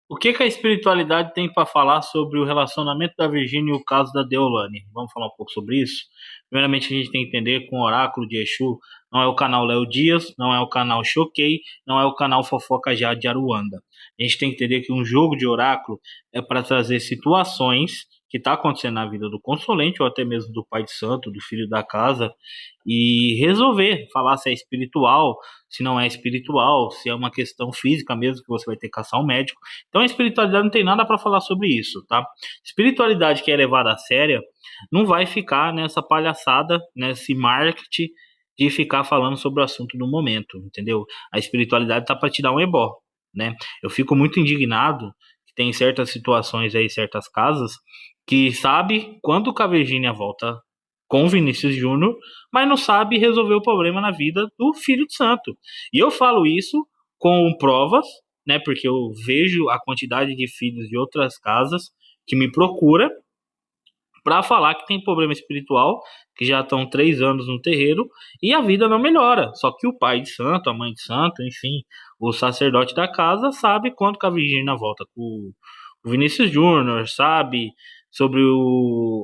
O que que a espiritualidade tem para falar sobre o relacionamento da Virgínia e o caso da Deolane? Vamos falar um pouco sobre isso? Primeiramente, a gente tem que entender que o Oráculo de Exu não é o canal Léo Dias, não é o canal Choquei, não é o canal Fofoca Já de Aruanda. A gente tem que entender que um jogo de oráculo é para trazer situações que está acontecendo na vida do consolente, ou até mesmo do pai de santo, do filho da casa, e resolver, falar se é espiritual, se não é espiritual, se é uma questão física mesmo, que você vai ter que caçar um médico. Então a espiritualidade não tem nada para falar sobre isso, tá? Espiritualidade que é levada a séria não vai ficar nessa palhaçada, nesse marketing de ficar falando sobre o assunto do momento, entendeu? A espiritualidade tá para te dar um ebó, né? Eu fico muito indignado que tem certas situações aí, certas casas que sabe quando que a Virgínia volta com o Vinícius Júnior, mas não sabe resolver o problema na vida do filho de santo. E eu falo isso com provas, né? Porque eu vejo a quantidade de filhos de outras casas que me procura para falar que tem problema espiritual, que já estão 3 anos no terreiro e a vida não melhora. Só que o pai de santo, a mãe de santo, enfim, o sacerdote da casa sabe quando que a Virgínia volta com o Vinícius Júnior, sabe sobre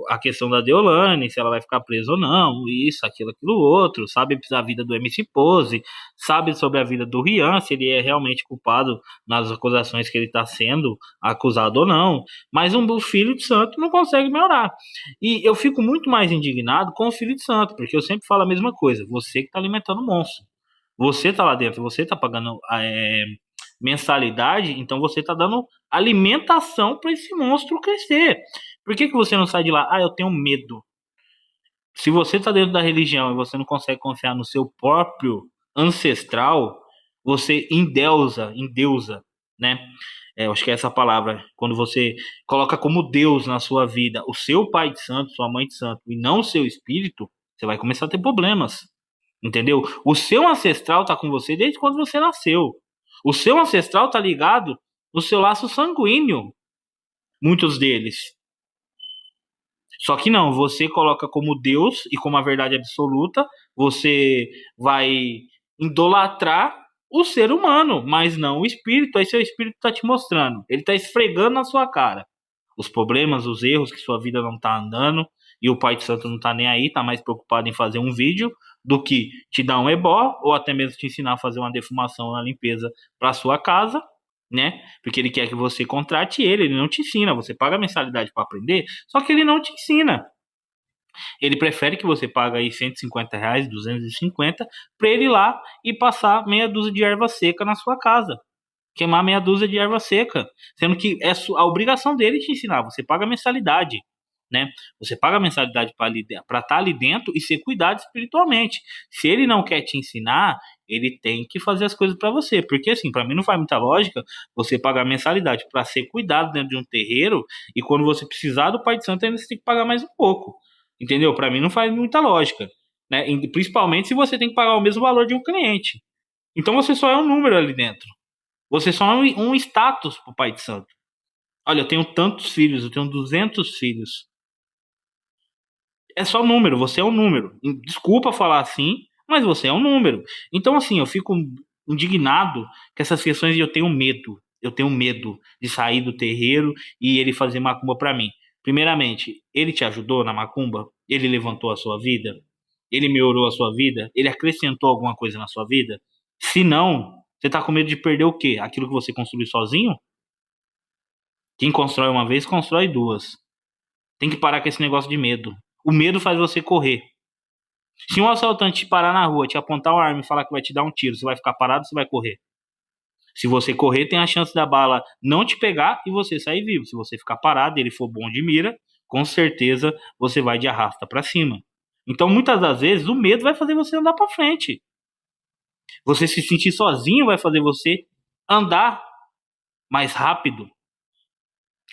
a questão da Deolane, se ela vai ficar presa ou não, isso, aquilo outro, sabe a vida do MC Pose, sabe sobre a vida do Rian, se ele é realmente culpado nas acusações que ele está sendo acusado ou não. Mas um filho de santo não consegue melhorar. E eu fico muito mais indignado com o filho de santo, porque eu sempre falo a mesma coisa. Você que está alimentando o monstro. Você está lá dentro, você está pagando mensalidade, então você está dando alimentação para esse monstro crescer. Por que que você não sai de lá? Ah, eu tenho medo. Se você está dentro da religião e você não consegue confiar no seu próprio ancestral, você endeusa, né? Eu acho que é essa palavra. Quando você coloca como Deus na sua vida o seu pai de santo, sua mãe de santo, e não o seu espírito, você vai começar a ter problemas. Entendeu? O seu ancestral está com você desde quando você nasceu. O seu ancestral está ligado no seu laço sanguíneo, muitos deles. Só que não, você coloca como Deus e como a verdade absoluta, você vai idolatrar o ser humano, mas não o espírito. Aí seu espírito está te mostrando, ele está esfregando na sua cara os problemas, os erros que sua vida não tá andando e o pai de santo não tá nem aí, tá mais preocupado em fazer um vídeo do que te dar um ebó ou até mesmo te ensinar a fazer uma defumação, uma limpeza para sua casa, né? Porque ele quer que você contrate ele não te ensina, você paga a mensalidade para aprender, só que ele não te ensina. Ele prefere que você pague aí R$ 150, 250, para ele ir lá e passar meia dúzia de erva seca na sua casa, queimar meia dúzia de erva seca, sendo que é a obrigação dele te ensinar. Você paga mensalidade, né? Você paga mensalidade para estar ali dentro e ser cuidado espiritualmente. Se ele não quer te ensinar, ele tem que fazer as coisas para você, porque assim, para mim não faz muita lógica você pagar mensalidade para ser cuidado dentro de um terreiro e quando você precisar do Pai de Santo ainda você tem que pagar mais um pouco, entendeu? Para mim não faz muita lógica, né? Principalmente se você tem que pagar o mesmo valor de um cliente. Então você só é um número ali dentro. Você só é um status pro pai de santo. Olha, eu tenho tantos filhos, eu tenho 200 filhos. É só número, você é um número. Desculpa falar assim, mas você é um número. Então, assim, eu fico indignado com essas questões e eu tenho medo. Eu tenho medo de sair do terreiro e ele fazer macumba pra mim. Primeiramente, ele te ajudou na macumba? Ele levantou a sua vida? Ele melhorou a sua vida? Ele acrescentou alguma coisa na sua vida? Se não, você tá com medo de perder o quê? Aquilo que você construiu sozinho? Quem constrói uma vez, constrói duas. Tem que parar com esse negócio de medo. O medo faz você correr. Se um assaltante te parar na rua, te apontar uma arma e falar que vai te dar um tiro, você vai ficar parado ou você vai correr? Se você correr, tem a chance da bala não te pegar e você sair vivo. Se você ficar parado e ele for bom de mira, com certeza você vai de arrasta para cima. Então, muitas das vezes, o medo vai fazer você andar para frente. Você se sentir sozinho vai fazer você andar mais rápido,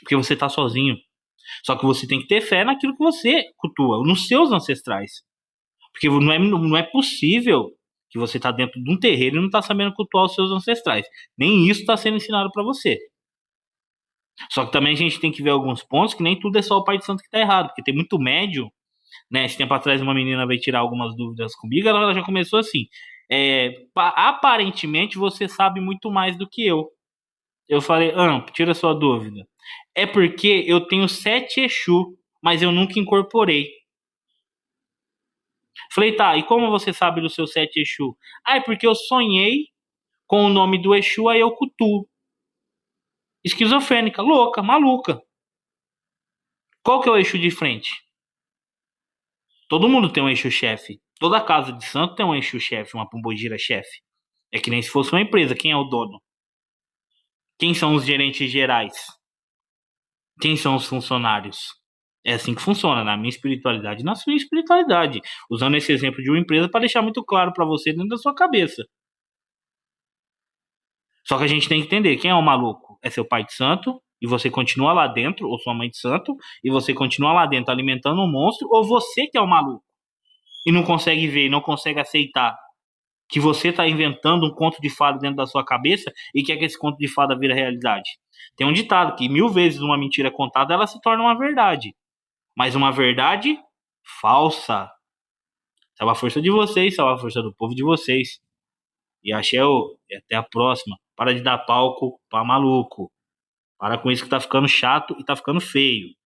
porque você tá sozinho. Só que você tem que ter fé naquilo que você cultua, nos seus ancestrais. Porque não é possível que você está dentro de um terreiro e não está sabendo cultuar os seus ancestrais. Nem isso está sendo ensinado para você. Só que também a gente tem que ver alguns pontos que nem tudo é só o pai de santo que está errado. Porque tem muito médium, né? Esse tempo atrás uma menina veio tirar algumas dúvidas comigo, ela já começou assim. Aparentemente você sabe muito mais do que eu. Eu falei, tira sua dúvida. É porque eu tenho 7 Exu, mas eu nunca incorporei. Falei, tá, e como você sabe do seu 7 Exu? Ah, é porque eu sonhei com o nome do Exu, aí eu cutuo. Esquizofrênica, louca, maluca. Qual que é o Exu de frente? Todo mundo tem um Exu-chefe. Toda casa de santo tem um Exu-chefe, uma pombogira-chefe. É que nem se fosse uma empresa, quem é o dono? Quem são os gerentes gerais? Quem são os funcionários? É assim que funciona, na minha espiritualidade e na sua espiritualidade. Usando esse exemplo de uma empresa para deixar muito claro para você dentro da sua cabeça. Só que a gente tem que entender, quem é o maluco? É seu pai de santo, e você continua lá dentro, ou sua mãe de santo, e você continua lá dentro alimentando um monstro, ou você que é o maluco, e não consegue ver, e não consegue aceitar que você está inventando um conto de fada dentro da sua cabeça e quer que esse conto de fada vire realidade. Tem um ditado que 1000 vezes uma mentira contada, ela se torna uma verdade. Mas uma verdade falsa. Salva a força de vocês, salva a força do povo de vocês. E Axel, e até a próxima. Para de dar palco pra maluco. Para com isso que tá ficando chato e tá ficando feio.